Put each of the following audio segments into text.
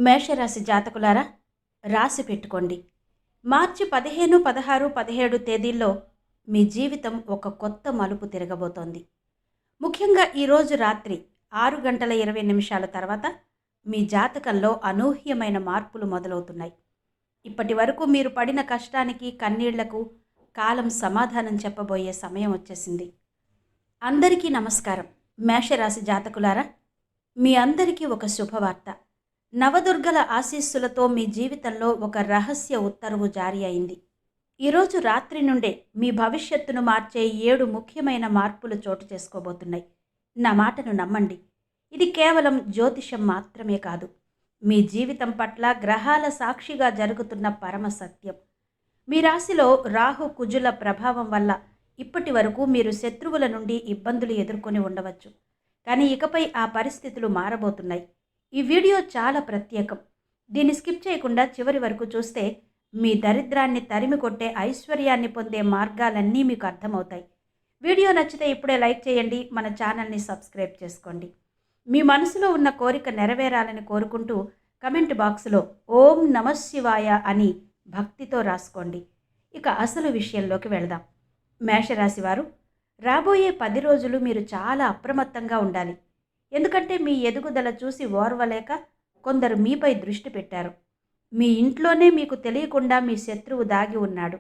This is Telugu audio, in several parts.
మేషరాశి జాతకులారా, రాసి పెట్టుకోండి. మార్చి 15, 16, 17 తేదీల్లో మీ జీవితం ఒక కొత్త మలుపు తిరగబోతోంది. ముఖ్యంగా ఈరోజు రాత్రి 6:20 తర్వాత మీ జాతకంలో అనూహ్యమైన మార్పులు మొదలవుతున్నాయి. ఇప్పటి వరకు మీరు పడిన కష్టానికి, కన్నీళ్లకు కాలం సమాధానం చెప్పబోయే సమయం వచ్చేసింది. అందరికీ నమస్కారం. మేషరాశి జాతకులారా, మీ అందరికీ ఒక శుభవార్త. నవదుర్గల ఆశీస్సులతో మీ జీవితంలో ఒక రహస్య ఉత్తర్వు జారీ అయింది. ఈరోజు రాత్రి నుండే మీ భవిష్యత్తును మార్చే 7 ముఖ్యమైన మార్పులు చోటు చేసుకోబోతున్నాయి. నా మాటను నమ్మండి. ఇది కేవలం జ్యోతిషం మాత్రమే కాదు, మీ జీవితం పట్ల గ్రహాల సాక్షిగా జరుగుతున్న పరమ సత్యం. మీ రాశిలో రాహు కుజుల ప్రభావం వల్ల ఇప్పటి వరకు మీరు శత్రువుల నుండి ఇబ్బందులు ఎదుర్కొని ఉండవచ్చు. కానీ ఇకపై ఆ పరిస్థితులు మారబోతున్నాయి. ఈ వీడియో చాలా ప్రత్యేకం. దీన్ని స్కిప్ చేయకుండా చివరి వరకు చూస్తే మీ దరిద్రాన్ని తరిమి కొట్టే ఐశ్వర్యాన్ని పొందే మార్గాలన్నీ మీకు అర్థమవుతాయి. వీడియో నచ్చితే ఇప్పుడే లైక్ చేయండి, మన ఛానల్ని సబ్స్క్రైబ్ చేసుకోండి. మీ మనసులో ఉన్న కోరిక నెరవేరాలని కోరుకుంటూ కమెంట్ బాక్స్లో ఓం నమఃశివాయ అని భక్తితో రాసుకోండి. ఇక అసలు విషయంలోకి వెళదాం. మేషరాశి వారు, రాబోయే 10 రోజులు మీరు చాలా అప్రమత్తంగా ఉండాలి. ఎందుకంటే మీ ఎదుగుదల చూసి ఓర్వలేక కొందరు మీపై దృష్టి పెట్టారు. మీ ఇంట్లోనే మీకు తెలియకుండా మీ శత్రువు దాగి ఉన్నాడు.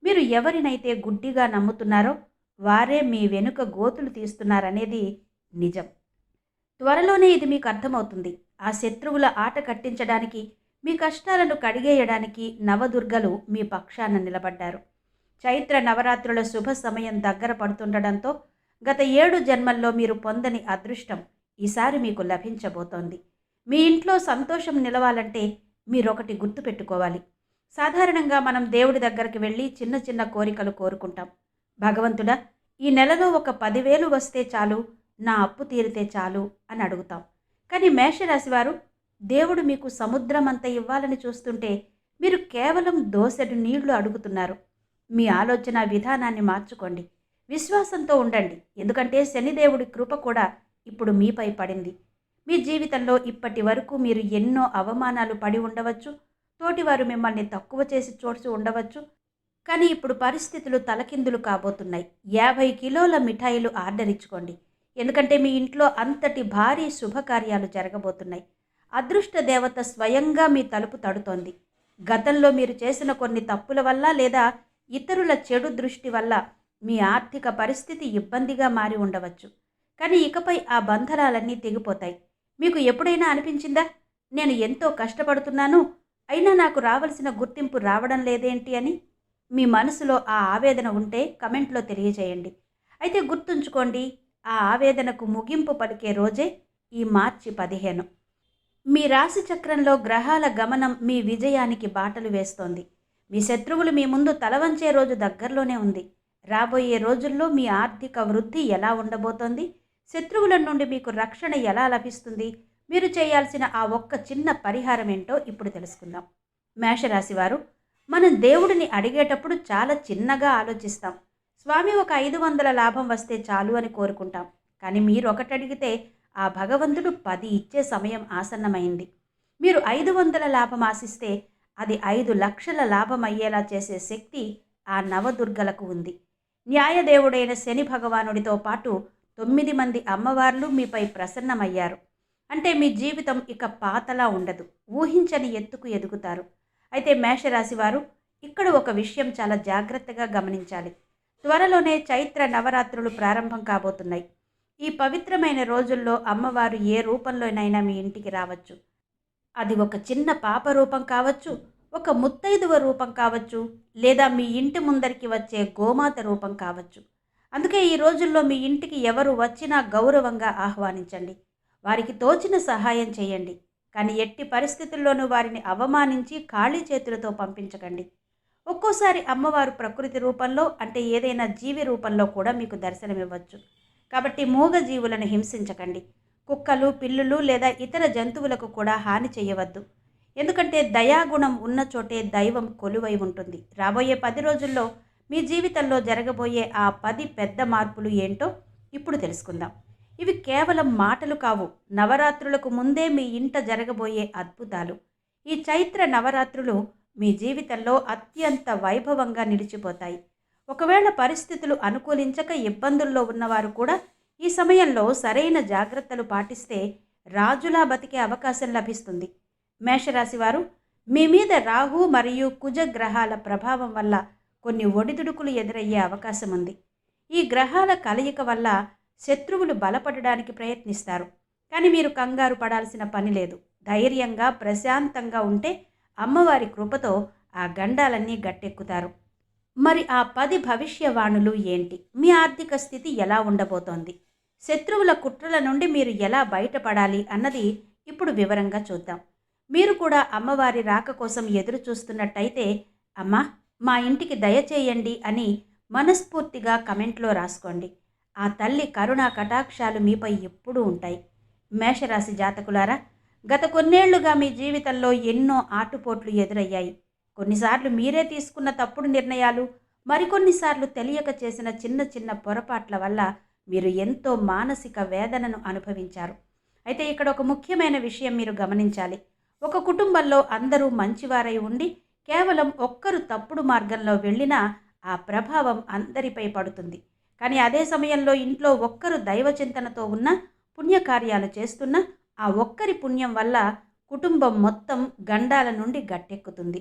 మీరు ఎవరినైతే గుడ్డిగా నమ్ముతున్నారో వారే మీ వెనుక గోతులు తీస్తున్నారనేది నిజం. త్వరలోనే ఇది మీకు అర్థమవుతుంది. ఆ శత్రువుల ఆట కట్టించడానికి, మీ కష్టాలను కడిగేయడానికి నవదుర్గలు మీ పక్షాన నిలబడ్డారు. చైత్ర నవరాత్రుల శుభ సమయం దగ్గర పడుతుండడంతో గత 7 జన్మల్లో మీరు పొందని అదృష్టం ఈసారి మీకు లభించబోతోంది. మీ ఇంట్లో సంతోషం నిలవాలంటే మీరొకటి గుర్తుపెట్టుకోవాలి. సాధారణంగా మనం దేవుడి దగ్గరికి వెళ్ళి చిన్న చిన్న కోరికలు కోరుకుంటాం. భగవంతుడా, ఈ నెలలో ఒక 10,000 వస్తే చాలు, నా అప్పు తీరితే చాలు అని అడుగుతాం. కానీ మేషరాశి వారు, దేవుడు మీకు సముద్రం అంత ఇవ్వాలని చూస్తుంటే మీరు కేవలం దోసెడు నీళ్లు అడుగుతున్నారు. మీ ఆలోచన విధానాన్ని మార్చుకోండి. విశ్వాసంతో ఉండండి. ఎందుకంటే శనిదేవుడి కృప కూడా ఇప్పుడు మీపై పడింది. మీ జీవితంలో ఇప్పటి వరకు మీరు ఎన్నో అవమానాలు పడి ఉండవచ్చు. తోటివారు మిమ్మల్ని తక్కువ చేసి చూసి ఉండవచ్చు. కానీ ఇప్పుడు పరిస్థితులు తలకిందులు కాబోతున్నాయి. 50 కిలోల మిఠాయిలు ఆర్డర్ ఇచ్చుకోండి. ఎందుకంటే మీ ఇంట్లో అంతటి భారీ శుభకార్యాలు జరగబోతున్నాయి. అదృష్ట దేవత స్వయంగా మీ తలుపు తడుతోంది. గతంలో మీరు చేసిన కొన్ని తప్పుల వల్ల లేదా ఇతరుల చెడు దృష్టి వల్ల మీ ఆర్థిక పరిస్థితి ఇబ్బందిగా మారి ఉండవచ్చు. కానీ ఇకపై ఆ బంధనాలన్నీ తెగిపోతాయి. మీకు ఎప్పుడైనా అనిపించిందా, నేను ఎంతో కష్టపడుతున్నాను, అయినా నాకు రావాల్సిన గుర్తింపు రావడం లేదేంటి అని? మీ మనసులో ఆ ఆవేదన ఉంటే కమెంట్లో తెలియజేయండి. అయితే గుర్తుంచుకోండి, ఆ ఆవేదనకు ముగింపు పలికే రోజే ఈ మార్చి 15. మీ రాశి చక్రంలో గ్రహాల గమనం మీ విజయానికి బాటలు వేస్తోంది. మీ శత్రువులు మీ ముందు తలవంచే రోజు దగ్గరలోనే ఉంది. రాబోయే రోజుల్లో మీ ఆర్థిక వృద్ధి ఎలా ఉండబోతోంది, శత్రువుల నుండి మీకు రక్షణ ఎలా లభిస్తుంది, మీరు చేయాల్సిన ఆ ఒక్క చిన్న పరిహారం ఏంటో ఇప్పుడు తెలుసుకుందాం. మేషరాశి వారు, మనం దేవుడిని అడిగేటప్పుడు చాలా చిన్నగా ఆలోచిస్తాం. స్వామి, ఒక 500 లాభం వస్తే చాలు అని కోరుకుంటాం. కానీ మీరు ఒకటి అడిగితే ఆ భగవంతుడు 10 ఇచ్చే సమయం ఆసన్నమైంది. మీరు 500 లాభం ఆశిస్తే అది 5 లక్షల లాభం అయ్యేలా చేసే శక్తి ఆ నవదుర్గలకు ఉంది. న్యాయదేవుడైన శని భగవానుడితో పాటు 9 మంది అమ్మవార్లు మీపై ప్రసన్నమయ్యారు. అంటే మీ జీవితం ఇక పాతలా ఉండదు, ఊహించని ఎత్తుకు ఎదుగుతారు. అయితే మేషరాశి వారు, ఇక్కడ ఒక విషయం చాలా జాగ్రత్తగా గమనించాలి. త్వరలోనే చైత్ర నవరాత్రులు ప్రారంభం కాబోతున్నాయి. ఈ పవిత్రమైన రోజుల్లో అమ్మవారు ఏ రూపంలోనైనా మీ ఇంటికి రావచ్చు. అది ఒక చిన్న పాప రూపం కావచ్చు, ఒక ముత్తైదువ రూపం కావచ్చు, లేదా మీ ఇంటి ముందరికి వచ్చే గోమాత రూపం కావచ్చు. అందుకే ఈ రోజుల్లో మీ ఇంటికి ఎవరు వచ్చినా గౌరవంగా ఆహ్వానించండి. వారికి తోచిన సహాయం చేయండి. కానీ ఎట్టి పరిస్థితుల్లోనూ వారిని అవమానించి ఖాళీ చేతులతో పంపించకండి. ఒక్కోసారి అమ్మవారు ప్రకృతి రూపంలో, అంటే ఏదైనా జీవి రూపంలో కూడా మీకు దర్శనమివ్వచ్చు. కాబట్టి మూగ జీవులను హింసించకండి. కుక్కలు, పిల్లులు లేదా ఇతర జంతువులకు కూడా హాని చేయవద్దు. ఎందుకంటే దయాగుణం ఉన్న చోటే దైవం కొలువై ఉంటుంది. రాబోయే 10 రోజుల్లో మీ జీవితంలో జరగబోయే ఆ 10 పెద్ద మార్పులు ఏంటో ఇప్పుడు తెలుసుకుందాం. ఇవి కేవలం మాటలు కావు, నవరాత్రులకు ముందే మీ ఇంట జరగబోయే అద్భుతాలు. ఈ చైత్ర నవరాత్రులు మీ జీవితంలో అత్యంత వైభవంగా నిలిచిపోతాయి. ఒకవేళ పరిస్థితులు అనుకూలించక ఇబ్బందుల్లో ఉన్నవారు కూడా ఈ సమయంలో సరైన జాగ్రత్తలు పాటిస్తే రాజులా బతికే అవకాశం లభిస్తుంది. మేషరాశి వారు, మీ మీద రాహు మరియు కుజ గ్రహాల ప్రభావం వల్ల కొన్ని ఒడిదుడుకులు ఎదురయ్యే అవకాశం ఉంది. ఈ గ్రహాల కలయిక వల్ల శత్రువులు బలపడడానికి ప్రయత్నిస్తారు. కానీ మీరు కంగారు పడాల్సిన పని లేదు. ధైర్యంగా ప్రశాంతంగా ఉంటే అమ్మవారి కృపతో ఆ గండాలన్నీ గట్టెక్కుతారు. మరి ఆ 10 భవిష్యవాణులు ఏంటి? మీ ఆర్థిక స్థితి ఎలా ఉండబోతోంది? శత్రువుల కుట్రల నుండి మీరు ఎలా బయటపడాలి అన్నది ఇప్పుడు వివరంగా చూద్దాం. మీరు కూడా అమ్మవారి రాక కోసం ఎదురు చూస్తున్నట్టయితే, అమ్మా మా ఇంటికి దయచేయండి అని మనస్ఫూర్తిగా కమెంట్లో రాసుకోండి. ఆ తల్లి కరుణా కటాక్షాలు మీపై ఎప్పుడూ ఉంటాయి. మేషరాశి జాతకులారా, గత కొన్నేళ్లుగా మీ జీవితంలో ఎన్నో ఆటుపోట్లు ఎదురయ్యాయి. కొన్నిసార్లు మీరే తీసుకున్న తప్పుడు నిర్ణయాలు, మరికొన్నిసార్లు తెలియక చేసిన చిన్న చిన్న పొరపాట్ల వల్ల మీరు ఎంతో మానసిక వేదనను అనుభవించారు. అయితే ఇక్కడ ఒక ముఖ్యమైన విషయం మీరు గమనించాలి. ఒక కుటుంబంలో అందరూ మంచివారై ఉండి కేవలం ఒక్కరు తప్పుడు మార్గంలో వెళ్ళినా ఆ ప్రభావం అందరిపై పడుతుంది. కానీ అదే సమయంలో ఇంట్లో ఒక్కరు దైవచింతనతో ఉన్న, పుణ్యకార్యాలు చేస్తున్న ఆ ఒక్కరి పుణ్యం వల్ల కుటుంబం మొత్తం గండాల నుండి గట్టెక్కుతుంది.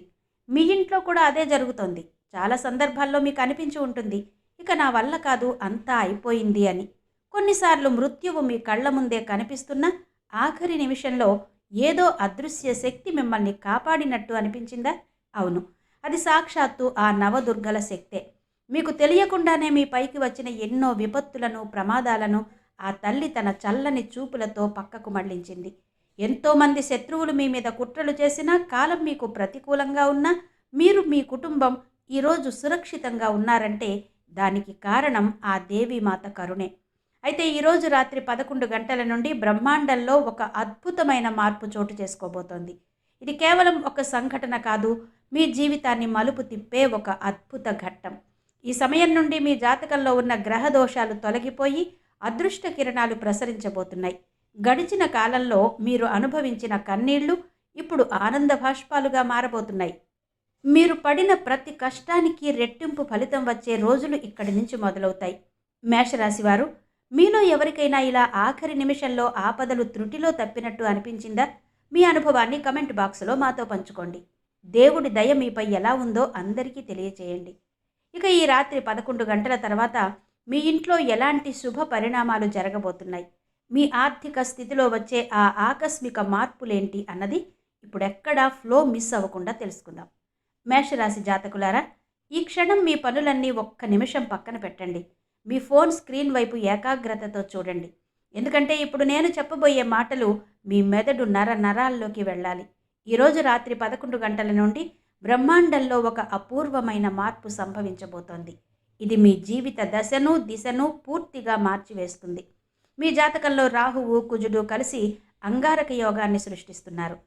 మీ ఇంట్లో కూడా అదే జరుగుతోంది. చాలా సందర్భాల్లో మీకు అనిపించి ఉంటుంది, ఇక నా వల్ల కాదు, అంతా అయిపోయింది అని. కొన్నిసార్లు మృత్యువు మీ కళ్ళ ముందే కనిపిస్తున్న ఆఖరి నిమిషంలో ఏదో అదృశ్య శక్తి మిమ్మల్ని కాపాడినట్టు అనిపించిందా? అవును, అది సాక్షాత్తు ఆ నవదుర్గల శక్తే. మీకు తెలియకుండానే మీ పైకి వచ్చిన ఎన్నో విపత్తులను, ప్రమాదాలను ఆ తల్లి తన చల్లని చూపులతో పక్కకు మళ్లించింది. ఎంతోమంది శత్రువులు మీ మీద కుట్రలు చేసినా, కాలం మీకు ప్రతికూలంగా ఉన్నా, మీరు మీ కుటుంబం ఈరోజు సురక్షితంగా ఉన్నారంటే దానికి కారణం ఆ దేవీమాత కరుణే. అయితే ఈరోజు రాత్రి 11 గంటల నుండి బ్రహ్మాండంలో ఒక అద్భుతమైన మార్పు చోటు చేసుకోబోతోంది. ఇది కేవలం ఒక సంఘటన కాదు, మీ జీవితాన్ని మలుపు తిప్పే ఒక అద్భుత ఘట్టం. ఈ సమయం నుండి మీ జాతకంలో ఉన్న గ్రహ దోషాలు తొలగిపోయి అదృష్ట కిరణాలు ప్రసరించబోతున్నాయి. గడిచిన కాలంలో మీరు అనుభవించిన కన్నీళ్లు ఇప్పుడు ఆనంద భాష్పాలుగా మారబోతున్నాయి. మీరు పడిన ప్రతి కష్టానికి రెట్టింపు ఫలితం వచ్చే రోజులు ఇక్కడి నుంచి మొదలవుతాయి. మేషరాశి వారు, మీలో ఎవరికైనా ఇలా ఆఖరి నిమిషంలో ఆపదలు త్రుటిలో తప్పినట్టు అనిపించిందా? మీ అనుభవాన్ని కమెంట్ బాక్సులో మాతో పంచుకోండి. దేవుడి దయ మీపై ఎలా ఉందో అందరికీ తెలియచేయండి. ఇక ఈ రాత్రి 11 గంటల తర్వాత మీ ఇంట్లో ఎలాంటి శుభ పరిణామాలు జరగబోతున్నాయి, మీ ఆర్థిక స్థితిలో వచ్చే ఆ ఆకస్మిక మార్పులేంటి అన్నది ఇప్పుడెక్కడా ఫ్లో మిస్ అవ్వకుండా తెలుసుకుందాం. మేషరాశి జాతకులారా, ఈ క్షణం మీ పనులన్నీ ఒక్క నిమిషం పక్కన పెట్టండి. మీ ఫోన్ స్క్రీన్ వైపు ఏకాగ్రతతో చూడండి. ఎందుకంటే ఇప్పుడు నేను చెప్పబోయే మాటలు మీ మెదడు నరాల్లోకి వెళ్ళాలి. ఈరోజు రాత్రి 11 గంటల నుండి బ్రహ్మాండంలో ఒక అపూర్వమైన మార్పు సంభవించబోతోంది. ఇది మీ జీవిత దశను, దిశను పూర్తిగా మార్చివేస్తుంది. మీ జాతకంలో రాహువు, కుజుడు కలిసి అంగారక యోగాన్ని సృష్టిస్తున్నారు.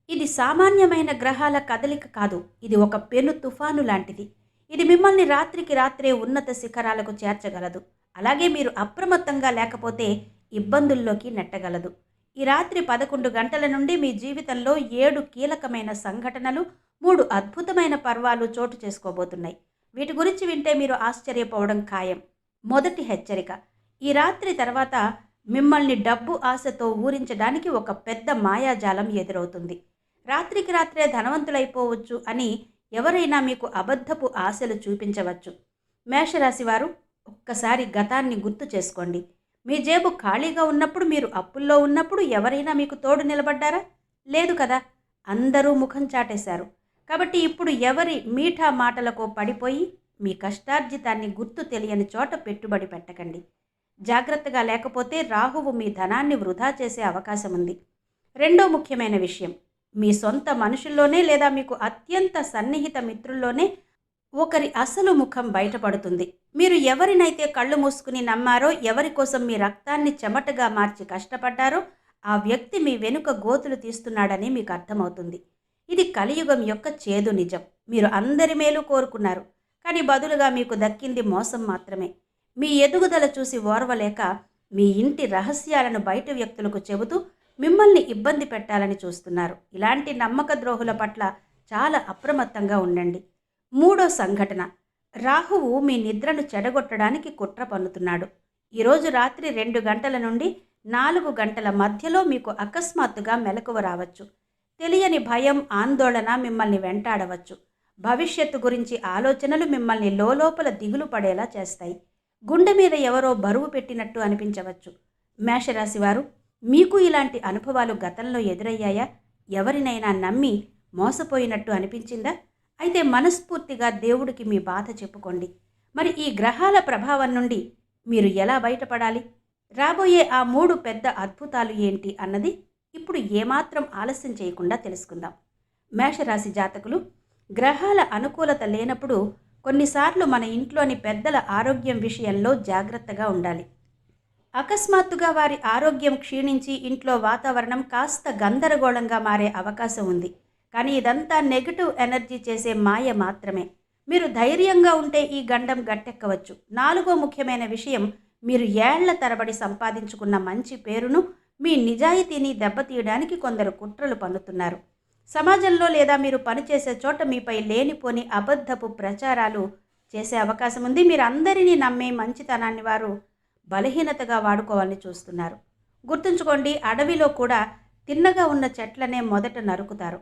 ఇది సామాన్యమైన గ్రహాల కదలిక కాదు, ఇది ఒక పెను తుఫాను లాంటిది. ఇది మిమ్మల్ని రాత్రికి రాత్రే ఉన్నత శిఖరాలకు చేర్చగలదు. అలాగే మీరు అప్రమత్తంగా లేకపోతే ఇబ్బందుల్లోకి నెట్టగలదు. ఈ రాత్రి 11 గంటల నుండి మీ జీవితంలో 7 కీలకమైన సంఘటనలు, 3 అద్భుతమైన పర్వాలు చోటు చేసుకోబోతున్నాయి. వీటి గురించి వింటే మీరు ఆశ్చర్యపోవడం ఖాయం. మొదటి హెచ్చరిక, ఈ రాత్రి తర్వాత మిమ్మల్ని డబ్బు ఆశతో ఊరించడానికి ఒక పెద్ద మాయాజాలం ఎదురవుతుంది. రాత్రికి రాత్రే ధనవంతులైపోవచ్చు అని ఎవరైనా మీకు అబద్ధపు ఆశలు చూపించవచ్చు. మేషరాశి వారు, ఒక్కసారి గతాన్ని గుర్తు చేసుకోండి. మీ జేబు ఖాళీగా ఉన్నప్పుడు, మీరు అప్పుల్లో ఉన్నప్పుడు ఎవరైనా మీకు తోడు నిలబడ్డారా? లేదు కదా. అందరూ ముఖం చాటేశారు. కాబట్టి ఇప్పుడు ఎవరి మీఠా మాటలకో పడిపోయి మీ కష్టార్జితాన్ని గుర్తు తెలియని చోట పెట్టుబడి పెట్టకండి. జాగ్రత్తగా లేకపోతే రాహువు మీ ధనాన్ని వృధా చేసే అవకాశం ఉంది. రెండో ముఖ్యమైన విషయం, మీ సొంత మనుషుల్లోనే లేదా మీకు అత్యంత సన్నిహిత మిత్రుల్లోనే ఒకరి అసలు ముఖం బయటపడుతుంది. మీరు ఎవరినైతే కళ్ళు మూసుకుని నమ్మారో, ఎవరి కోసం మీ రక్తాన్ని చెమటగా మార్చి కష్టపడ్డారో ఆ వ్యక్తి మీ వెనుక గోతులు తీస్తున్నాడని మీకు అర్థమవుతుంది. ఇది కలియుగం యొక్క చేదు నిజం. మీరు అందరి మేలు కోరుకున్నారు, కానీ బదులుగా మీకు దక్కింది మోసం మాత్రమే. మీ ఎదుగుదల చూసి ఓర్వలేక మీ ఇంటి రహస్యాలను బయట వ్యక్తులకు చెబుతూ మిమ్మల్ని ఇబ్బంది పెట్టాలని చూస్తున్నారు. ఇలాంటి నమ్మక ద్రోహుల పట్ల చాలా అప్రమత్తంగా ఉండండి. మూడో సంఘటన, రాహువు మీ నిద్రను చెడగొట్టడానికి కుట్ర పన్నుతున్నాడు. ఈరోజు రాత్రి 2 గంటల నుండి 4 గంటల మధ్యలో మీకు అకస్మాత్తుగా మెలకువ రావచ్చు. తెలియని భయం, ఆందోళన మిమ్మల్ని వెంటాడవచ్చు. భవిష్యత్తు గురించి ఆలోచనలు మిమ్మల్ని లోలోపల దిగులు పడేలా చేస్తాయి. గుండె మీద ఎవరో బరువు పెట్టినట్టు అనిపించవచ్చు. మేషరాశి వారు, మీకు ఇలాంటి అనుభవాలు గతంలో ఎదురయ్యాయా? ఎవరినైనా నమ్మి మోసపోయినట్టు అనిపించిందా? అయితే మనస్ఫూర్తిగా దేవుడికి మీ బాధ చెప్పుకోండి. మరి ఈ గ్రహాల ప్రభావం నుండి మీరు ఎలా బయటపడాలి? రాబోయే ఆ 3 పెద్ద అద్భుతాలు ఏంటి అన్నది ఇప్పుడు ఏమాత్రం ఆలస్యం చేయకుండా తెలుసుకుందాం. మేషరాశి జాతకులు, గ్రహాల అనుకూలత లేనప్పుడు కొన్నిసార్లు మన ఇంట్లోని పెద్దల ఆరోగ్యం విషయంలో జాగ్రత్తగా ఉండాలి. అకస్మాత్తుగా వారి ఆరోగ్యం క్షీణించి ఇంట్లో వాతావరణం కాస్త గందరగోళంగా మారే అవకాశం ఉంది. కానీ ఇదంతా నెగటివ్ ఎనర్జీ చేసే మాయ మాత్రమే. మీరు ధైర్యంగా ఉంటే ఈ గండం గట్టెక్కవచ్చు. 4వ ముఖ్యమైన విషయం, మీరు ఏళ్ల తరబడి సంపాదించుకున్న మంచి పేరును, మీ నిజాయితీని దెబ్బతీయడానికి కొందరు కుట్రలు పన్నుతున్నారు. సమాజంలో లేదా మీరు పనిచేసే చోట మీపై లేనిపోని అబద్ధపు ప్రచారాలు చేసే అవకాశం ఉంది. మీరు అందరినీ నమ్మే మంచితనాన్ని వారు బలహీనతగా వాడుకోవాలని చూస్తున్నారు. గుర్తుంచుకోండి, అడవిలో కూడా తిన్నగా ఉన్న చెట్లనే మొదట నరుకుతారు.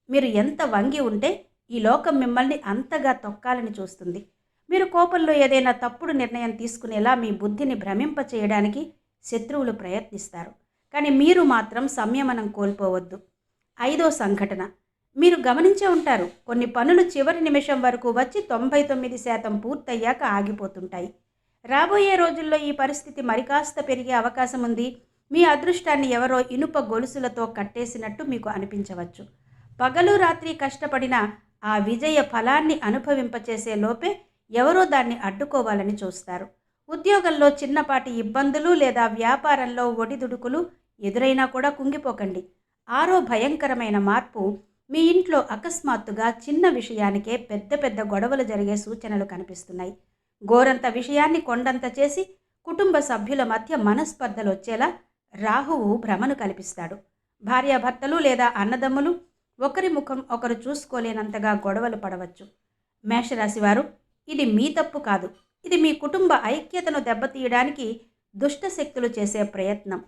మీరు ఎంత వంగి ఉంటే ఈ లోకం మిమ్మల్ని అంతగా తొక్కాలని చూస్తుంది. మీరు కోపంలో ఏదైనా తప్పుడు నిర్ణయం తీసుకునేలా మీ బుద్ధిని భ్రమింప చేయడానికి శత్రువులు ప్రయత్నిస్తారు. కానీ మీరు మాత్రం సంయమనం కోల్పోవద్దు. 5వ సంఘటన, మీరు గమనించే ఉంటారు, కొన్ని పనులు చివరి నిమిషం వరకు వచ్చి 99% పూర్తయ్యాక ఆగిపోతుంటాయి. రాబోయే రోజుల్లో ఈ పరిస్థితి మరికాస్త పెరిగే అవకాశం ఉంది. మీ అదృష్టాన్ని ఎవరో ఇనుప గొలుసులతో కట్టేసినట్టు మీకు అనిపించవచ్చు. పగలు రాత్రి కష్టపడిన ఆ విజయ ఫలాన్ని అనుభవింపచేసే లోపే ఎవరో దాన్ని అడ్డుకోవాలని చూస్తారు. ఉద్యోగంలో చిన్నపాటి ఇబ్బందులు లేదా వ్యాపారంలో ఒడిదుడుకులు ఎదురైనా కూడా కుంగిపోకండి. 6వ భయంకరమైన మార్పు, మీ ఇంట్లో అకస్మాత్తుగా చిన్న విషయానికే పెద్ద పెద్ద గొడవలు జరిగే సూచనలు కనిపిస్తున్నాయి. గోరంత విషయాన్ని కొండంత చేసి కుటుంబ సభ్యుల మధ్య మనస్పర్ధలు వచ్చేలా రాహువు భ్రమను కల్పిస్తాడు. భార్యాభర్తలు లేదా అన్నదమ్ములు ఒకరి ముఖం ఒకరు చూసుకోలేనంతగా గొడవలు పడవచ్చు. మేషరాశి వారు, ఇది మీ తప్పు కాదు. ఇది మీ కుటుంబ ఐక్యతను దెబ్బతీయడానికి దుష్ట శక్తులు చేసే ప్రయత్నం.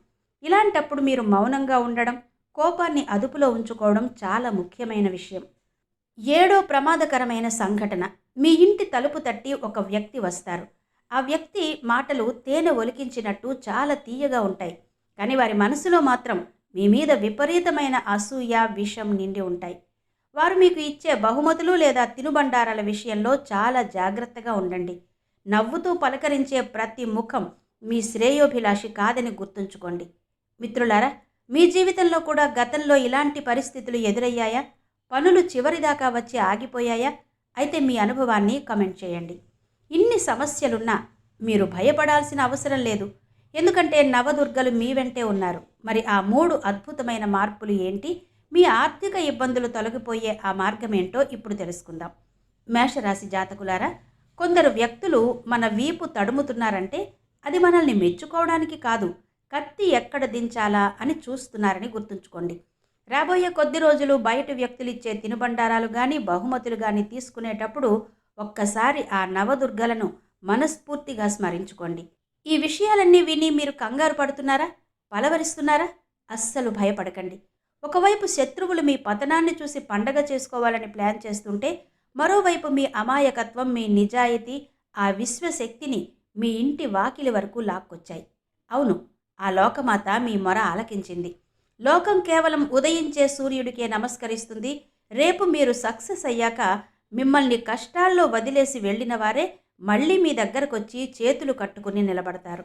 ఇలాంటప్పుడు మీరు మౌనంగా ఉండడం, కోపాన్ని అదుపులో ఉంచుకోవడం చాలా ముఖ్యమైన విషయం. 7వ ప్రమాదకరమైన సంఘటన, మీ ఇంటి తలుపు తట్టి ఒక వ్యక్తి వస్తారు. ఆ వ్యక్తి మాటలు తేనె ఒలికించినట్టు చాలా తీయగా ఉంటాయి. కానీ వారి మనసులో మాత్రం మీ మీద విపరీతమైన అసూయ, విషం నిండి ఉంటాయి. వారు మీకు ఇచ్చే బహుమతులు లేదా తినుబండారాల విషయంలో చాలా జాగ్రత్తగా ఉండండి. నవ్వుతూ పలకరించే ప్రతి ముఖం మీ శ్రేయోభిలాషి కాదని గుర్తుంచుకోండి. మిత్రులారా, మీ జీవితంలో కూడా గతంలో ఇలాంటి పరిస్థితులు ఎదురయ్యాయా? పనులు చివరిదాకా వచ్చి ఆగిపోయాయా? అయితే మీ అనుభవాన్ని కమెంట్ చేయండి. ఇన్ని సమస్యలున్నా మీరు భయపడాల్సిన అవసరం లేదు. ఎందుకంటే నవదుర్గలు మీ వెంటే ఉన్నారు. మరి ఆ 3 అద్భుతమైన మార్పులు ఏంటి? మీ ఆర్థిక ఇబ్బందులు తొలగిపోయే ఆ మార్గం ఏంటో ఇప్పుడు తెలుసుకుందాం. మేషరాశి జాతకులారా, కొందరు వ్యక్తులు మన వీపు తడుముతున్నారంటే అది మనల్ని మెచ్చుకోవడానికి కాదు, కత్తి ఎక్కడ దించాలా అని చూస్తున్నారని గుర్తుంచుకోండి. రాబోయే కొద్ది రోజులు బయట వ్యక్తులు ఇచ్చే తినుబండారాలు కానీ బహుమతులు కానీ తీసుకునేటప్పుడు ఒక్కసారి ఆ నవదుర్గలను మనస్ఫూర్తిగా స్మరించుకోండి. ఈ విషయాలన్నీ విని మీరు కంగారు పడుతున్నారా? పలవరిస్తున్నారా? అస్సలు భయపడకండి. ఒకవైపు శత్రువులు మీ పతనాన్ని చూసి పండగ చేసుకోవాలని ప్లాన్ చేస్తుంటే, మరోవైపు మీ అమాయకత్వం, మీ నిజాయితీ, ఆ విశ్వశక్తిని మీ ఇంటి వాకిలి వరకు లాక్కొచ్చాయి. అవును, ఆ లోకమాత మీ మొర ఆలకించింది. లోకం కేవలం ఉదయించే సూర్యుడికే నమస్కరిస్తుంది. రేపు మీరు సక్సెస్ అయ్యాక మిమ్మల్ని కష్టాల్లో వదిలేసి వెళ్ళిన వారే మళ్ళీ మీ దగ్గరకొచ్చి చేతులు కట్టుకుని నిలబడతారు.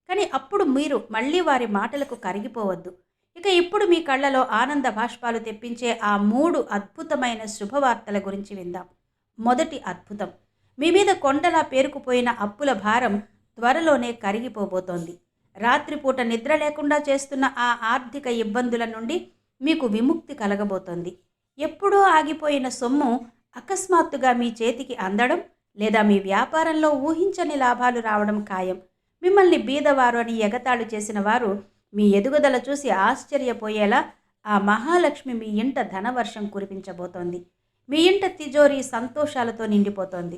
కానీ అప్పుడు మీరు మళ్ళీ వారి మాటలకు కరిగిపోవద్దు. ఇక ఇప్పుడు మీ కళ్ళలో ఆనంద బాష్పాలు తెప్పించే ఆ 3 అద్భుతమైన శుభవార్తల గురించి విందాం. మొదటి అద్భుతం, మీ మీద కొండలా పేరుకుపోయిన అప్పుల భారం త్వరలోనే కరిగిపోబోతోంది. రాత్రిపూట నిద్ర లేకుండా చేస్తున్న ఆ ఆర్థిక ఇబ్బందుల నుండి మీకు విముక్తి కలగబోతోంది. ఎప్పుడో ఆగిపోయిన సొమ్ము అకస్మాత్తుగా మీ చేతికి అందడం లేదా మీ వ్యాపారంలో ఊహించని లాభాలు రావడం ఖాయం. మిమ్మల్ని బీదవారు అని ఎగతాళి చేసిన వారు మీ ఎదుగుదల చూసి ఆశ్చర్యపోయేలా ఆ మహాలక్ష్మి మీ ఇంట ధనవర్షం కురిపించబోతోంది. మీ ఇంట తిజోరీ సంతోషాలతో నిండిపోతోంది.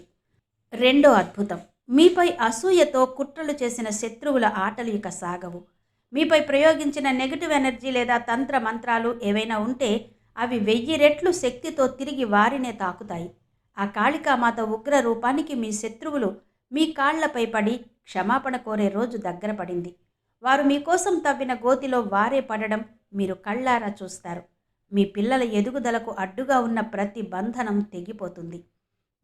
రెండో అద్భుతం, మీపై అసూయతో కుట్రలు చేసిన శత్రువుల ఆటలు ఇక సాగవు. మీపై ప్రయోగించిన నెగటివ్ ఎనర్జీ లేదా తంత్ర మంత్రాలు ఏవైనా ఉంటే అవి 1000 రెట్లు శక్తితో తిరిగి వారినే తాకుతాయి. ఆ కాళికామాత ఉగ్ర రూపానికి మీ శత్రువులు మీ కాళ్లపై పడి క్షమాపణ కోరే రోజు దగ్గర పడింది. వారు మీకోసం తవ్విన గోతిలో వారే పడడం మీరు కళ్ళారా చూస్తారు. మీ పిల్లల ఎదుగుదలకు అడ్డుగా ఉన్న ప్రతి బంధనం తెగిపోతుంది.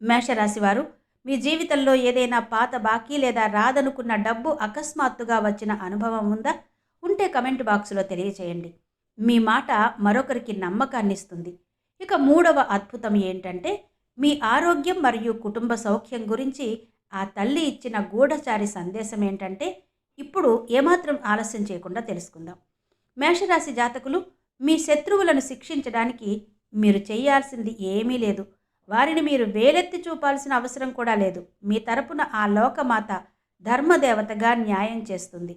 మేషరాశివారు, మీ జీవితంలో ఏదైనా పాత బాకీ లేదా రాదనుకున్న డబ్బు అకస్మాత్తుగా వచ్చిన అనుభవం ఉందా? ఉంటే కమెంట్ బాక్సులో తెలియచేయండి. మీ మాట మరొకరికి నమ్మకాన్ని ఇస్తుంది. ఇక మూడవ అద్భుతం ఏంటంటే, మీ ఆరోగ్యం మరియు కుటుంబ సౌఖ్యం గురించి ఆ తల్లి ఇచ్చిన గూఢచారి సందేశం ఏంటంటే, ఇప్పుడు ఏమాత్రం ఆలస్యం చేయకుండా తెలుసుకుందాం. మేషరాశి జాతకులు, మీ శత్రువులను శిక్షించడానికి మీరు చేయాల్సింది ఏమీ లేదు. వారిని మీరు వేలెత్తి చూపాల్సిన అవసరం కూడా లేదు. మీ తరపున ఆ లోకమాత ధర్మదేవతగా న్యాయం చేస్తుంది.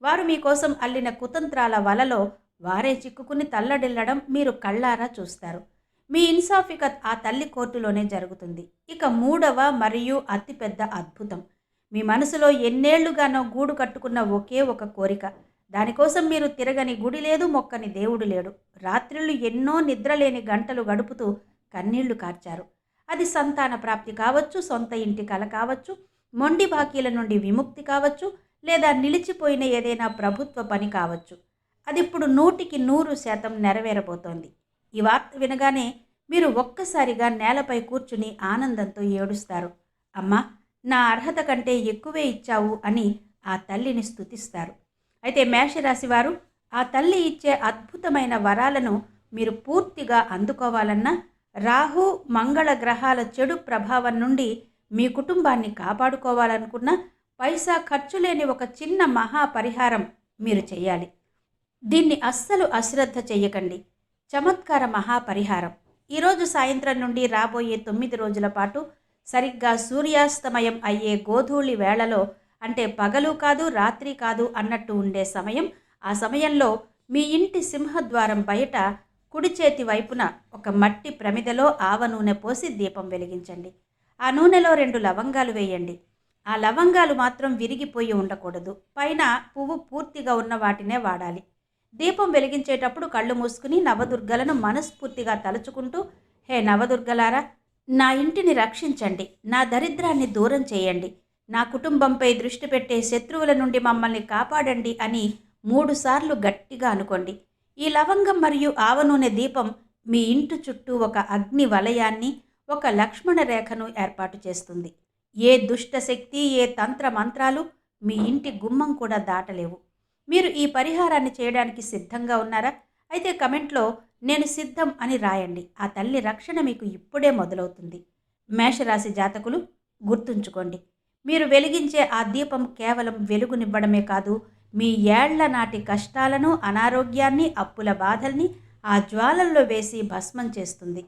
వారు మీకోసం అల్లిన కుతంత్రాల వలలో వారే చిక్కుకుని తల్లడిల్లడం మీరు కళ్ళారా చూస్తారు. మీ ఇన్సాఫిక ఆ తల్లి కోర్టులోనే జరుగుతుంది. ఇక మూడవ మరియు అతిపెద్ద అద్భుతం, మీ మనసులో ఎన్నేళ్లుగానో గూడు కట్టుకున్న ఒకే ఒక కోరిక. దానికోసం మీరు తిరగని గుడి లేదు, మొక్కని దేవుడు లేడు. రాత్రిళ్ళు ఎన్నో నిద్రలేని గంటలు గడుపుతూ కన్నీళ్లు కార్చారు. అది సంతాన ప్రాప్తి కావచ్చు, సొంత ఇంటి కల కావచ్చు, మొండి బాకీల నుండి విముక్తి కావచ్చు, లేదా నిలిచిపోయిన ఏదైనా ప్రభుత్వ పని కావచ్చు. అది ఇప్పుడు 100% నెరవేరబోతోంది. ఈ వార్త వినగానే మీరు ఒక్కసారిగా నేలపై కూర్చుని ఆనందంతో ఏడుస్తారు. అమ్మా, నా అర్హత కంటే ఎక్కువే ఇచ్చావు అని ఆ తల్లిని స్తుతిస్తారు. అయితే మేషరాశి వారు, ఆ తల్లి ఇచ్చే అద్భుతమైన వరాలను మీరు పూర్తిగా అందుకోవాలన్నా, రాహు మంగళ గ్రహాల చెడు ప్రభావం నుండి మీ కుటుంబాన్ని కాపాడుకోవాలనుకున్నా పైసా ఖర్చు లేని ఒక చిన్న మహాపరిహారం మీరు చేయాలి. దీన్ని అస్సలు అశ్రద్ధ చెయ్యకండి. చమత్కార మహాపరిహారం. ఈరోజు సాయంత్రం నుండి రాబోయే 9 రోజుల పాటు సరిగ్గా సూర్యాస్తమయం అయ్యే గోధూళి వేళలో, అంటే పగలు కాదు రాత్రి కాదు అన్నట్టు ఉండే సమయం, ఆ సమయంలో మీ ఇంటి సింహద్వారం బయట కుడి చేతి వైపున ఒక మట్టి ప్రమిదలో ఆవ నూనె పోసి దీపం వెలిగించండి. ఆ నూనెలో 2 లవంగాలు వేయండి. ఆ లవంగాలు మాత్రం విరిగిపోయి ఉండకూడదు. పైన పువ్వు పూర్తిగా ఉన్న వాటినే వాడాలి. దీపం వెలిగించేటప్పుడు కళ్ళు మూసుకుని నవదుర్గలను మనస్ఫూర్తిగా తలుచుకుంటూ, హే నవదుర్గలారా, నా ఇంటిని రక్షించండి, నా దరిద్రాన్ని దూరం చేయండి, నా కుటుంబంపై దృష్టి పెట్టే శత్రువుల నుండి మమ్మల్ని కాపాడండి అని 3 సార్లు గట్టిగా అనుకోండి. ఈ లవంగం మరియు ఆవ నూనె దీపం మీ ఇంటి చుట్టూ ఒక అగ్ని వలయాన్ని, ఒక లక్ష్మణ రేఖను ఏర్పాటు చేస్తుంది. ఏ దుష్ట శక్తి, ఏ తంత్ర మంత్రాలు మీ ఇంటి గుమ్మం కూడా దాటలేవు. మీరు ఈ పరిహారాన్ని చేయడానికి సిద్ధంగా ఉన్నారా? అయితే కమెంట్లో నేను సిద్ధం అని రాయండి. ఆ తల్లి రక్షణ మీకు ఇప్పుడే మొదలవుతుంది. మేషరాశి జాతకులు, గుర్తుంచుకోండి, మీరు వెలిగించే ఆ దీపం కేవలం వెలుగునివ్వడమే కాదు, మీ ఏళ్ల నాటి కష్టాలను, అనారోగ్యాన్ని, అప్పుల బాధల్ని ఆ జ్వాలల్లో వేసి భస్మం చేస్తుంది.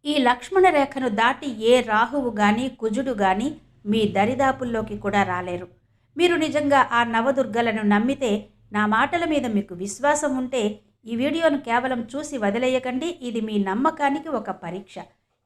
ఈ లక్ష్మణ రేఖను దాటి ఏ రాహువు కానీ, కుజుడు కానీ మీ దరిదాపుల్లోకి కూడా రాలేరు. మీరు నిజంగా ఆ నవదుర్గలను నమ్మితే, నా మాటల మీద మీకు విశ్వాసం ఉంటే ఈ వీడియోను కేవలం చూసి వదిలేయకండి. ఇది మీ నమ్మకానికి ఒక పరీక్ష.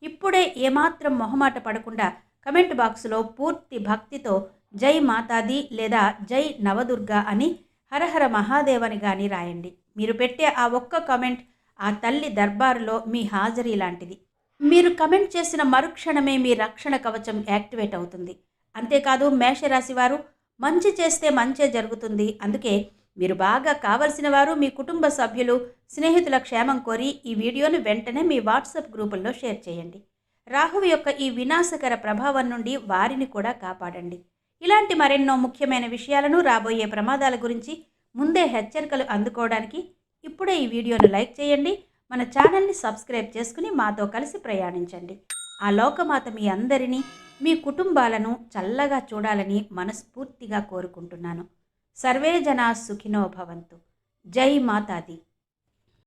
ఇప్పుడే ఏమాత్రం మొహమాట పడకుండా కమెంట్ బాక్సులో పూర్తి భక్తితో జై మాతాది లేదా జై నవదుర్గ అని, హరహర మహాదేవని కానీ రాయండి. మీరు పెట్టే ఆ ఒక్క కమెంట్ ఆ తల్లి దర్బారులో మీ హాజరీ లాంటిది. మీరు కమెంట్ చేసిన మరుక్షణమే మీ రక్షణ కవచం యాక్టివేట్ అవుతుంది. అంతేకాదు మేషరాశి వారు, మంచి చేస్తే మంచే జరుగుతుంది. అందుకే మీరు బాగా కావలసిన వారు, మీ కుటుంబ సభ్యులు, స్నేహితుల క్షేమం కోరి ఈ వీడియోను వెంటనే మీ వాట్సాప్ గ్రూపుల్లో షేర్ చేయండి. రాహువు యొక్క ఈ వినాశకర ప్రభావం నుండి వారిని కూడా కాపాడండి. ఇలాంటి మరెన్నో ముఖ్యమైన విషయాలను, రాబోయే ప్రమాదాల గురించి ముందే హెచ్చరికలు అందుకోవడానికి ఇప్పుడే ఈ వీడియోను లైక్ చేయండి. మన ఛానల్ని సబ్స్క్రైబ్ చేసుకుని మాతో కలిసి ప్రయాణించండి. ఆ లోకమాత మీ అందరినీ, మీ కుటుంబాలను చల్లగా చూడాలని మనస్ఫూర్తిగా కోరుకుంటున్నాను. సర్వే జనా సుఖినో భవంతు. జై మాతాది.